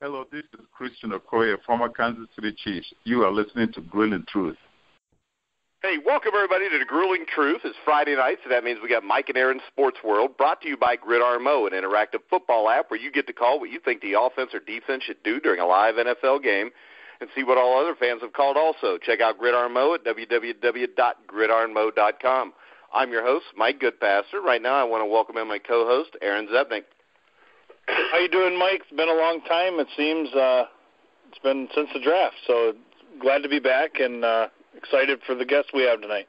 Hello, this is Christian Okoye, former Kansas City Chiefs. You are listening to Grilling Truth. Hey, welcome everybody to the Grueling Truth. It's Friday night, so that means we got Mike&Aarons Sports World, brought to you by Gridiron Mo, an interactive football app where you get to call what you think the offense or defense should do during a live NFL game and see what all other fans have called also. Check out Gridiron Mo at www.gridironmo.com. I'm your host, Mike Goodpaster. Right now I want to welcome in my co-host, Aaron Zepnick. How you doing, Mike? It's been a long time. It seems it's been since the draft, so glad to be back and excited for the guests we have tonight.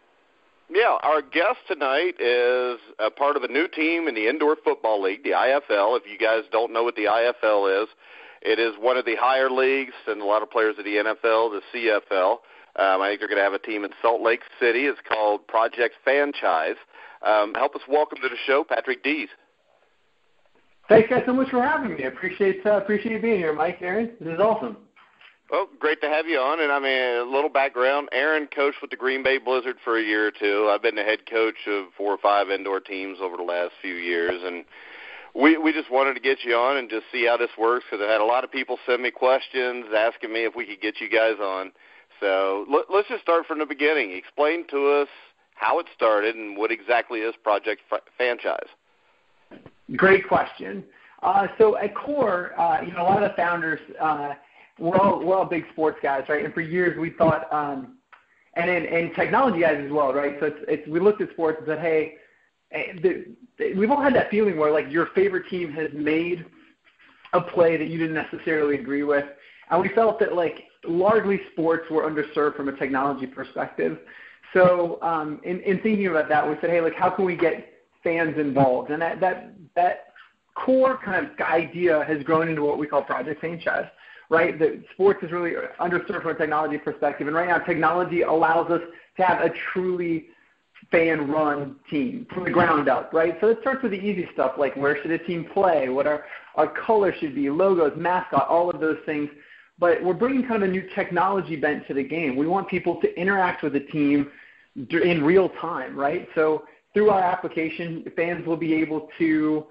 Yeah, our guest tonight is a part of a new team in the Indoor Football League, the IFL. If you guys don't know what the IFL is, it is one of the higher leagues and a lot of players of the NFL, the CFL. I think they're going to have a team in Salt Lake City. It's called Project FANchise. Help us welcome to the show, Patrick Dees. Thanks, guys, so much for having me. I appreciate you being here, Mike, Aaron. This is awesome. Well, great to have you on. And, I mean, a little background. Aaron coached with the Green Bay Blizzard for a year or two. I've been the head coach of 4 or 5 indoor teams over the last few years. And we just wanted to get you on and just see how this works because I had a lot of people send me questions asking me if we could get you guys on. So let's just start from the beginning. Explain to us how it started and what exactly is Project FANchise. Great question. So at core, a lot of the founders, we're all big sports guys, right? And for years we thought, and technology guys as well, right? So we looked at sports and said, hey, we've all had that feeling where like your favorite team has made a play that you didn't necessarily agree with, and we felt that like largely sports were underserved from a technology perspective. So in thinking about that, we said, hey, like how can we get fans involved? And that core kind of idea has grown into what we call Project FANchise, right? The sports is really underserved from a technology perspective, and right now technology allows us to have a truly fan-run team from the ground up, right? So it starts with the easy stuff, like where should a team play, what our colors should be, logos, mascot, all of those things. But we're bringing kind of a new technology bent to the game. We want people to interact with the team in real time, right? So through our application, fans will be able to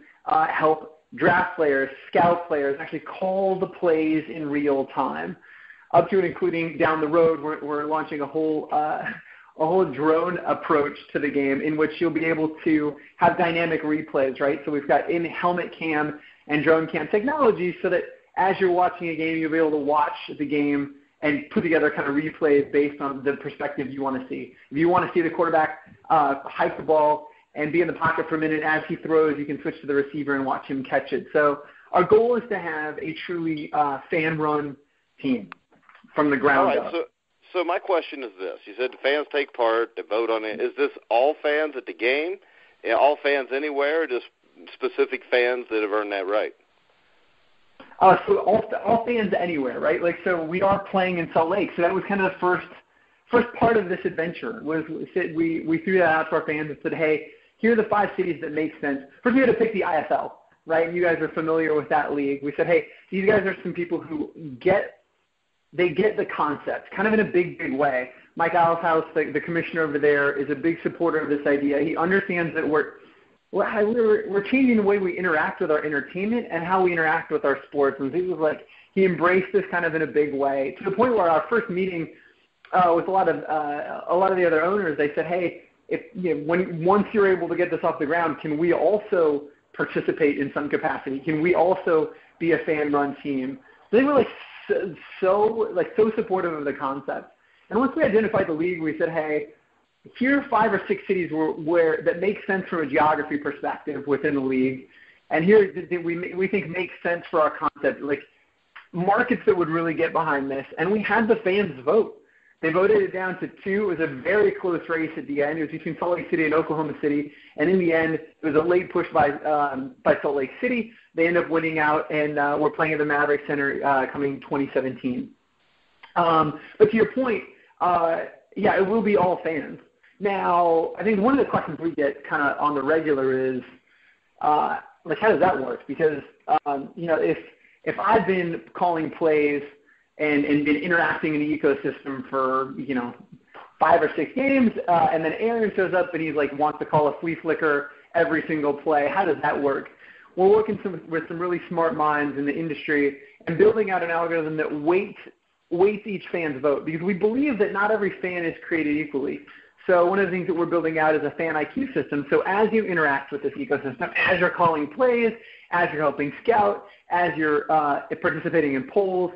help draft players, scout players, actually call the plays in real time, up to and including down the road. We're launching a whole drone approach to the game in which you'll be able to have dynamic replays, right? So we've got in-helmet cam and drone cam technology so that as you're watching a game, you'll be able to watch the game and put together kind of replays based on the perspective you want to see. If you want to see the quarterback hike the ball and be in the pocket for a minute as he throws, you can switch to the receiver and watch him catch it. So our goal is to have a truly fan-run team from the ground up. So my question is this. You said the fans take part, they vote on it. Is this all fans at the game, all fans anywhere, or just specific fans that have earned that right? So all fans anywhere, right? Like, so we are playing in Salt Lake. So that was kind of the first part of this adventure was we threw that out to our fans and said, hey, here are the 5 cities that make sense. First, we had to pick the IFL, right? And you guys are familiar with that league. We said, hey, these guys are some people who get the concept, kind of in a big, big way. Mike Allenhouse, the commissioner over there, is a big supporter of this idea. He understands that we're changing the way we interact with our entertainment and how we interact with our sports. And he was like, he embraced this kind of in a big way to the point where our first meeting with a lot of the other owners, they said, hey, once you're able to get this off the ground, can we also participate in some capacity? Can we also be a fan-run team? So they were so supportive of the concept. And once we identified the league, we said, hey, here are 5 or 6 cities where that make sense from a geography perspective within the league, and here that we think makes sense for our concept, like markets that would really get behind this. And we had the fans vote. They voted it down to 2. It was a very close race at the end. It was between Salt Lake City and Oklahoma City, and in the end, it was a late push by Salt Lake City. They ended up winning out, and we're playing at the Maverick Center coming 2017. But to your point, it will be all fans. Now, I think one of the questions we get kind of on the regular is, how does that work? Because, if I've been calling plays and been interacting in the ecosystem for, 5 or 6 games, and then Aaron shows up and he's like wants to call a flea flicker every single play, how does that work? We're working with some really smart minds in the industry, and building out an algorithm that weights each fan's vote, because we believe that not every fan is created equally. So one of the things that we're building out is a fan IQ system. So as you interact with this ecosystem, as you're calling plays, as you're helping scout, as you're participating in polls,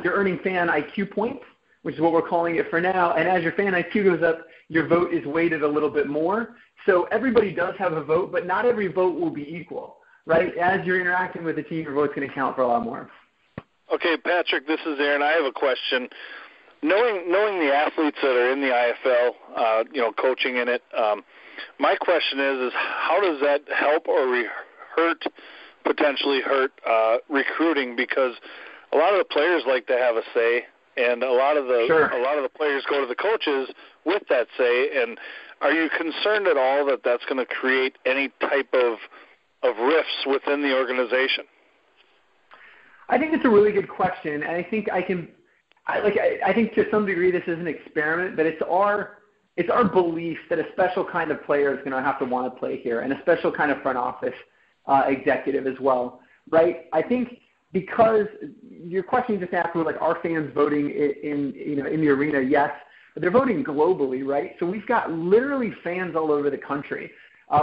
you're earning fan IQ points, which is what we're calling it for now. And as your fan IQ goes up, your vote is weighted a little bit more. So everybody does have a vote, but not every vote will be equal, right? As you're interacting with the team, your vote's going to count for a lot more. Okay, Patrick, this is Aaron. I have a question. Knowing the athletes that are in the IFL, coaching in it, my question is how does that help or potentially hurt recruiting? Because a lot of the players like to have a say, and a lot of the players go to the coaches with that say. And are you concerned at all that that's going to create any type of rifts within the organization? I think it's a really good question, and I think I think to some degree this is an experiment, but it's our belief that a special kind of player is going to have to want to play here, and a special kind of front office executive as well, right? I think because your question just asked me, like, are fans voting in the arena? Yes, but they're voting globally, right? So we've got literally fans all over the country.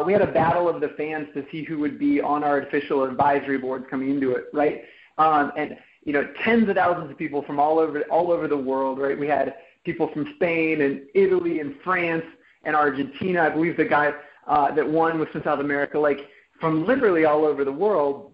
We had a battle of the fans to see who would be on our official advisory boards coming into it, right? And tens of thousands of people from all over the world, right? We had people from Spain and Italy and France and Argentina. I believe the guy that won was from South America, like from literally all over the world.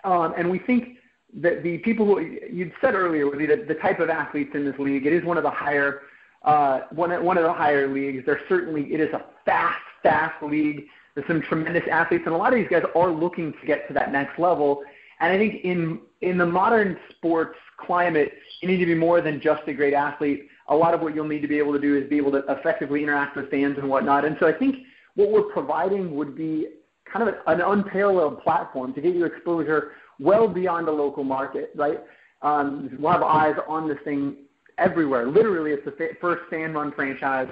And we think that the people who you'd said earlier would be the type of athletes in this league. It is one of the higher leagues. It is a fast league. There's some tremendous athletes, and a lot of these guys are looking to get to that next level. And I think in the modern sports climate, you need to be more than just a great athlete. A lot of what you'll need to be able to do is be able to effectively interact with fans and whatnot. And so I think what we're providing would be kind of an unparalleled platform to get you exposure well beyond the local market, right? We'll have eyes on this thing everywhere. Literally, it's the first fan-run franchise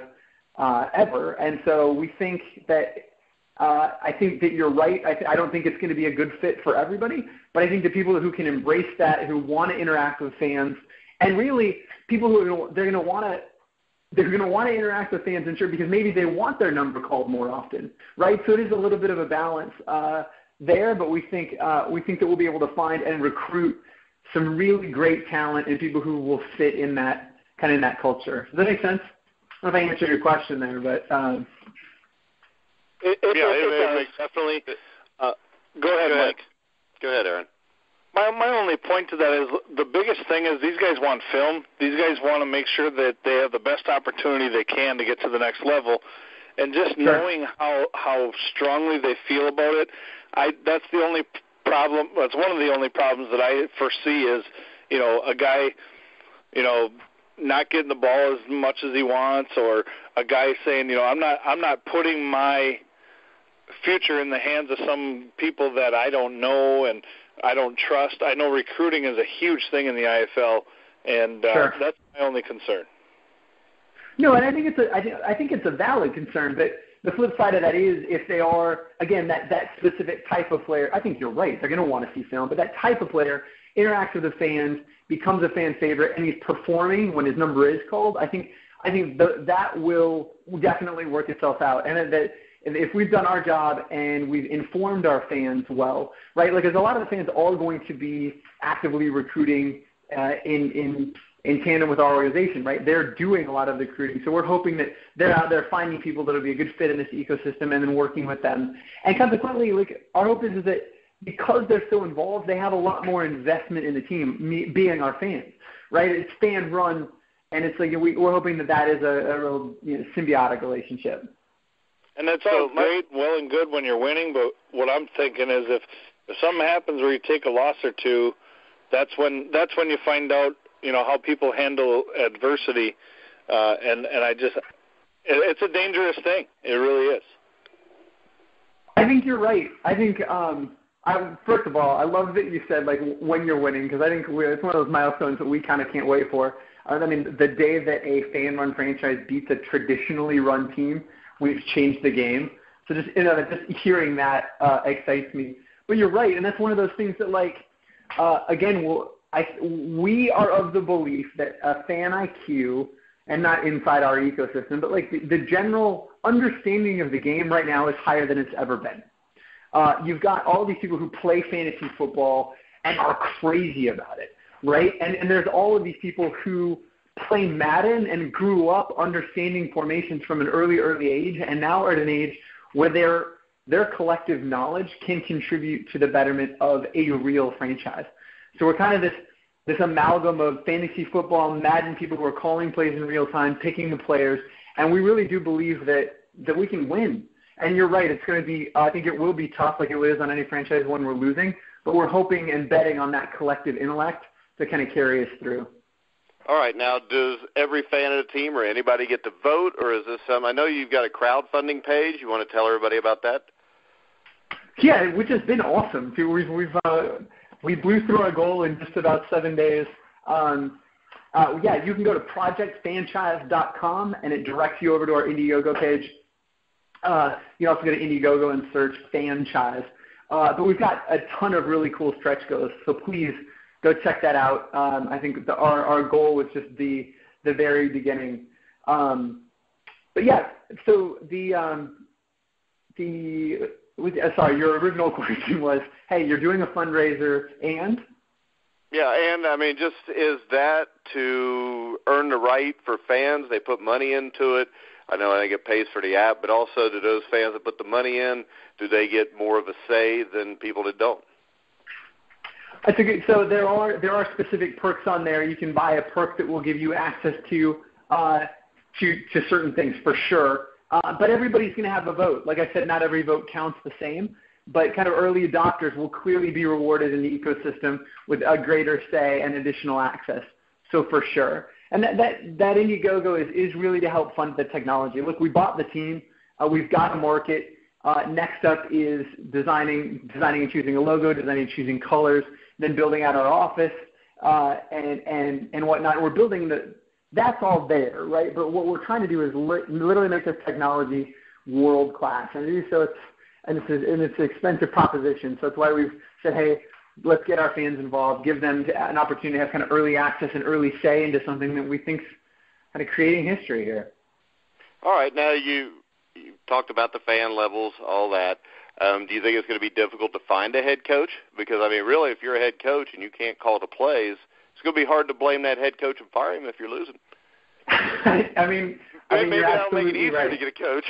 ever. And so we think that I think that you're right. I don't think it's going to be a good fit for everybody, but I think the people who can embrace that, who want to interact with fans, and really people who they're going to want to interact with fans, and sure, because maybe they want their number called more often, right? So it is a little bit of a balance there, but we think that we'll be able to find and recruit some really great talent and people who will fit in that culture. Does that make sense? I don't know if I answered your question there, but. It makes definitely. Go ahead, Mike. Go ahead, Aaron. My only point to that is the biggest thing is these guys want film. These guys want to make sure that they have the best opportunity they can to get to the next level. And just knowing how strongly they feel about it, that's the only problem. That's one of the only problems that I foresee is, a guy, not getting the ball as much as he wants, or a guy saying, I'm not putting my future in the hands of some people that I don't know and I don't trust. I know recruiting is a huge thing in the IFL, and that's my only concern. No, and I think it's a valid concern, but the flip side of that is if they are, again, that specific type of player, I think you're right. They're going to want to see film, but that type of player interacts with the fans, becomes a fan favorite, and he's performing when his number is called. I think that will definitely work itself out, and that if we've done our job and we've informed our fans well, right? Like, as a lot of the fans are going to be actively recruiting in tandem with our organization, right? They're doing a lot of the recruiting, so we're hoping that they're out there finding people that will be a good fit in this ecosystem and then working with them. And consequently, like, our hope is that because they're so involved, they have a lot more investment in the team, being our fans, right? It's fan run, and it's like we're hoping that is a real symbiotic relationship. And that's all great, well and good when you're winning, but what I'm thinking is if something happens where you take a loss or two, that's when you find out, how people handle adversity, and it's a dangerous thing. It really is. I think you're right. I think first of all, I love that you said like when you're winning, because I think it's one of those milestones that we kind of can't wait for. I mean, the day that a fan-run franchise beats a traditionally run team, we've changed the game. So just hearing that excites me. But you're right, and that's one of those things that, like, again, we are of the belief that a fan IQ, and not inside our ecosystem, but like the general understanding of the game right now is higher than it's ever been. You've got all these people who play fantasy football and are crazy about it, right? And there's all of these people who play Madden and grew up understanding formations from an early age, and now are at an age where their collective knowledge can contribute to the betterment of a real franchise. So we're kind of this amalgam of fantasy football, Madden people who are calling plays in real time, picking the players, and we really do believe that we can win. And you're right, it's going to be, I think it will be tough like it is on any franchise when we're losing, but we're hoping and betting on that collective intellect to kind of carry us through. All right, now does every fan of the team or anybody get to vote, or is this I know you've got a crowdfunding page. You want to tell everybody about that? Yeah, which has been awesome. We blew through our goal in just about 7 days. You can go to projectfanchise.com, and it directs you over to our IndieGoGo page. You also go to IndieGoGo and search FANchise. But we've got a ton of really cool stretch goals, so please go check that out. I think our goal was just the very beginning. But yeah, so your original question was, hey, you're doing a fundraiser and? Yeah, and I mean, just is that to earn the right for fans? They put money into it. I think it pays for the app, but also do those fans that put the money in, do they get more of a say than people that don't? That's a good. So there are specific perks on there. You can buy a perk that will give you access to certain things for sure. But everybody's going to have a vote. Like I said, not every vote counts the same, but kind of early adopters will clearly be rewarded in the ecosystem with a greater say and additional access. So for sure. And that IndieGoGo is really to help fund the technology. Look, we bought the team. We've got a market. Next up is designing and choosing a logo, designing and choosing colors, then building out our office and whatnot. We're building that's all there, right? But what we're trying to do is literally make this technology world class, and it's an expensive proposition. So that's why we've said, hey, let's get our fans involved, give them an opportunity to have kind of early access and early say into something that we think's kind of creating history here. All right, now you talked about the fan levels, all that. Do you think it's going to be difficult to find a head coach? Because, really, if you're a head coach and you can't call the plays, it's going to be hard to blame that head coach and fire him if you're losing. Maybe that'll make it easier to get a coach.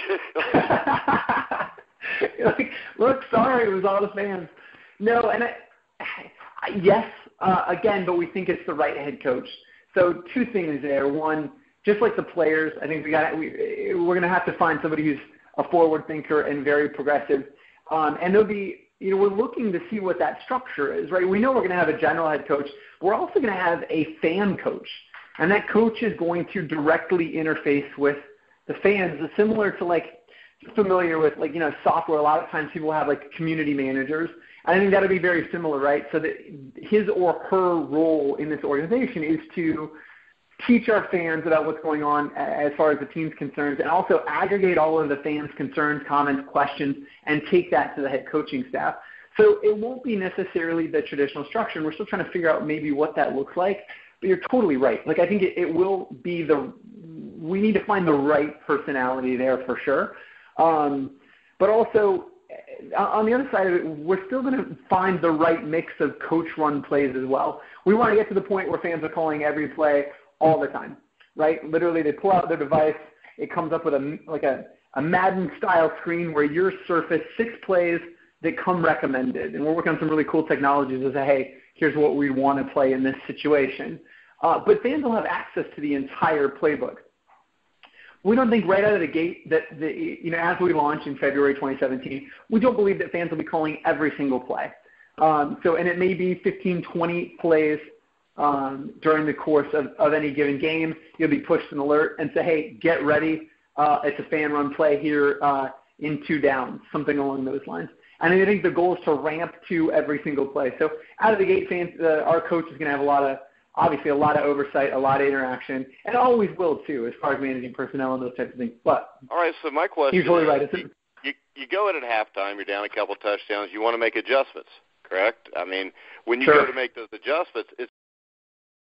Look, sorry, it was all the fans. No, and yes, again, but we think it's the right head coach. So two things there. One, just like the players, I think we're going to have to find somebody who's a forward thinker and very progressive. And there'll be, we're looking to see what that structure is, right? We know we're going to have a general head coach. We're also going to have a fan coach. And that coach is going to directly interface with the fans, similar to familiar with software. A lot of times people have community managers. I think that'll be very similar, right? So that his or her role in this organization is to teach our fans about what's going on as far as the team's concerned, and also aggregate all of the fans' concerns, comments, questions, and take that to the head coaching staff. So it won't be necessarily the traditional structure, and we're still trying to figure out maybe what that looks like. But you're totally right. I think it will be we need to find the right personality there for sure. But also, on the other side of it, we're still going to find the right mix of coach-run plays as well. We want to get to the point where fans are calling every play all the time, right? Literally, they pull out their device. It comes up with a Madden-style screen where you're surfaced 6 plays that come recommended. And we're working on some really cool technologies to say, hey, here's what we want to play in this situation. But fans will have access to the entire playbook. We don't think right out of the gate that, as we launch in February 2017, we don't believe that fans will be calling every single play. And it may be 15, 20 plays during the course of any given game. You'll be pushed an alert and say, hey, get ready. It's a fan-run play here in 2 downs, something along those lines. And I think the goal is to ramp to every single play. So out of the gate, fans, our coach is going to have a lot of oversight, a lot of interaction, and always will too, as far as managing personnel and those types of things. But all right, so my question you're totally right. You go in at halftime, you're down a couple touchdowns, you want to make adjustments. correct? I mean, when you Sure. go to make those adjustments, it's